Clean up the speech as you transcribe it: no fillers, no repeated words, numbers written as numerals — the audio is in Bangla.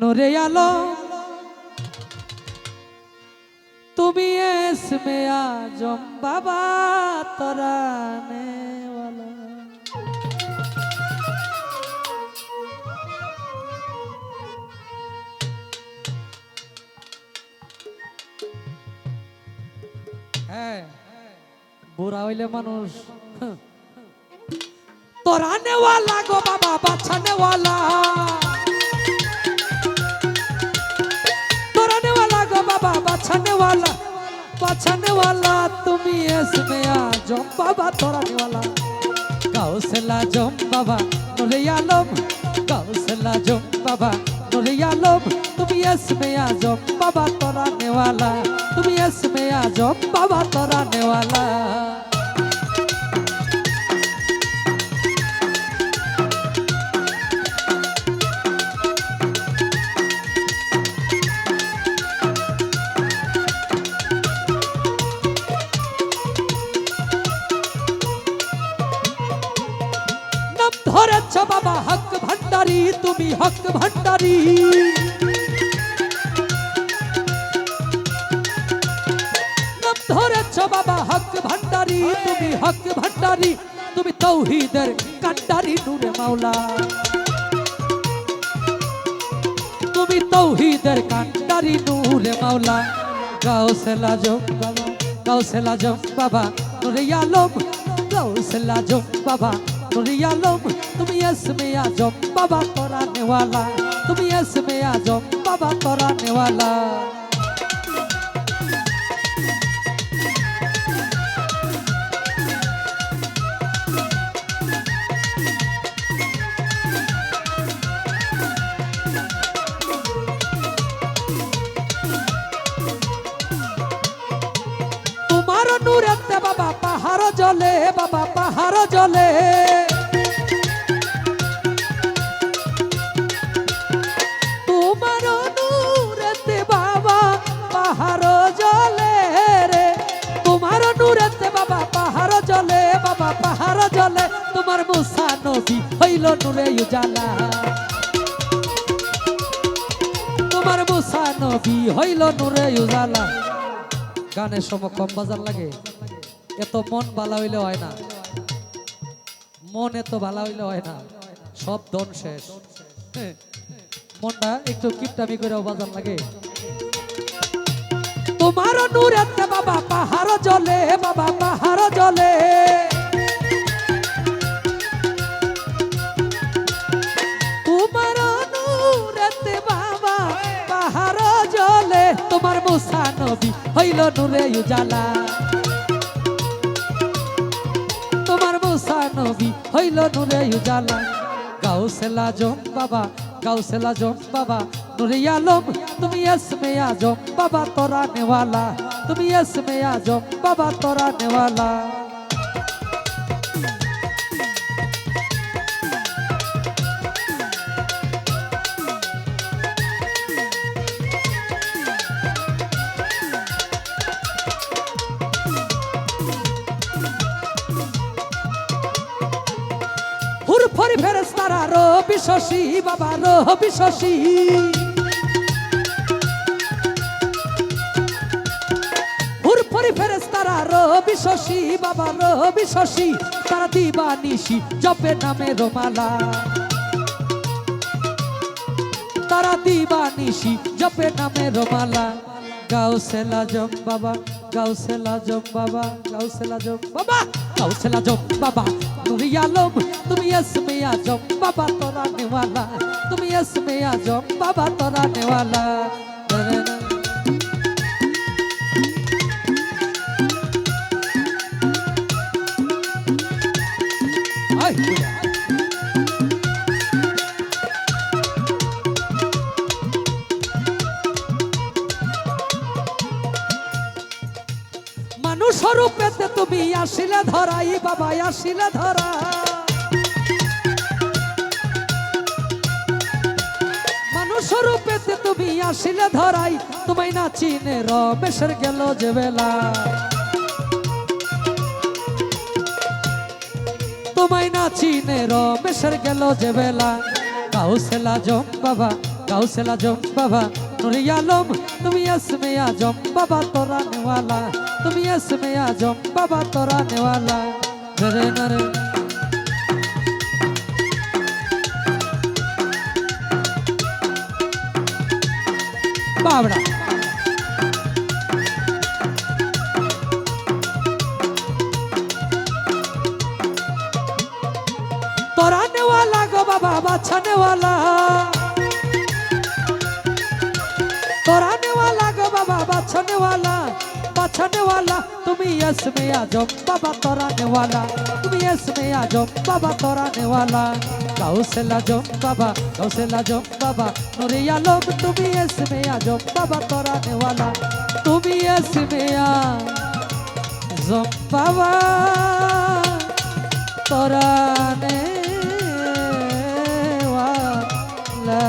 নূরে আলম তুমি এসমে আজম বাবা তরানে ওয়ালা। হ্যাঁ, বুড়া হইলে মানুষ তরানে ওয়ালা গো বাবা, বাঁচানে ওয়ালা, তরানে ওয়ালা গো বাবা, বাঁচানে ওয়ালা, বাঁচানে ওয়ালা তুমি এসমে আজম বাবা তরানে ওয়ালা। গাউসুল আজম বাবা নূরে আলম, গাউসুল আজম বাবা নূরে আলম তুমি এসমে আজম বাবা তরানে ওয়ালা, তুমি এসমে আজম বাবা তরানে ওয়ালা। ধরেছ বাবা হক ভান্ডারি, তুমি হক ভান্ডারি, নাম ধরেছ বাবা হক ভান্ডারি, তুমি হক ভান্ডারি, তুমি তৌহিদের কান্ডারি নূরে মাওলা, তুমি তৌহিদের কান্ডারি নূরে মাওলা। গাউসুল আজম বাবা, গাউসুল আজম বাবা নূরে আলম, গাউসুল আজম বাবা নূরে আলম তুমি এসমে আজম বাবা তরানে ওয়ালা, তুমি এসমে আজম বাবা তরানে ওয়ালা। তোমার নূরেতে বাবা পাহাড় জ্বলে, বাবা পাহাড় জ্বলে, তোমার নূরেতে বাবা পাহাড় জ্বলে রে, তোমার নূরেতে বাবা পাহাড় জ্বলে, বাবা পাহাড় জ্বলে, তোমার মুসা নবী হইল নূরে উজালা, তোমার মুসা নবী হইল নূরে উজালা। গানের সময় কম বাজার লাগে, এত মন ভালো হইলে হয় না, মন এত ভালো হইলে হয় না, সব ধন শেষ, মনটা একটু কিপটামি করে বাজার লাগে। তোমার নূরেতে বাবা পাহাড় জ্বলে, বাবা পাহাড় জ্বলে, তোমার নূরেতে বাবা পাহাড় জ্বলে, তোমার মুসা নবী হইল নূরে উজালা, তোমার মুসা নবী হইল নূরে উজালা। গাউসুল আজম বাবা, গাউসুল আজম বাবা নূরে আলম তুমি এসমে আজম বাবা তরানে ওয়ালা, তুমি এসমে আজম বাবা তরানে ওয়ালা। হুরফরি ফেরেশতারা রবি শশী বাবা রবি শশী, হুরফরি ফেরেশতারা রবি শশী বাবা রবি শশী, তারা দিবানিশি জপে নামে রোমালা, তারা দিবানিশি জপে নামে রোমালা। গাউসুল আজম বাবা, গাউসুল আজম বাবা, গাউসুল আজম বাবা, গাউসুল আজম বাবা নূরে আলম তুমি এসমে আজম বাবা তরানে ওয়ালা, তুমি এসমে আজম বাবা তরানে ওয়ালা। মানুষ রূপেতে তুমি আসিলে ধরাই বাবা, আসিলে ধরা, মানুষ রূপেতে তুমি আসিলে ধরাই, তোমায় না চিনে রমেশের গেল যে বেলা, তোমায় না চিনে রমেশের গেল যে বেলা। গাউসুল আজম বাবা, গাউসেল আজম বাবা নুরে আলম তুমি ইসমে আজম বাবা তোরা নেওয়ালা তুমি ইসমে আজম বাবা তোরা নেওয়ালা রে রে बाबड़ा तोराने वाला गो बाबा बाछाने वाला तोराने वाला गो बाबा बाछाने वाला तुम्ही इसमें आजम बाबा तोराने वाला तुम्ही इसमें आजम बाबा तोराने वाला गाउसेल आजम बाबा नुरे आलम तुम्ही इसमें आजम बाबा तोराने वाला तुम्ही इसमें आजम बाबा तोराने वाला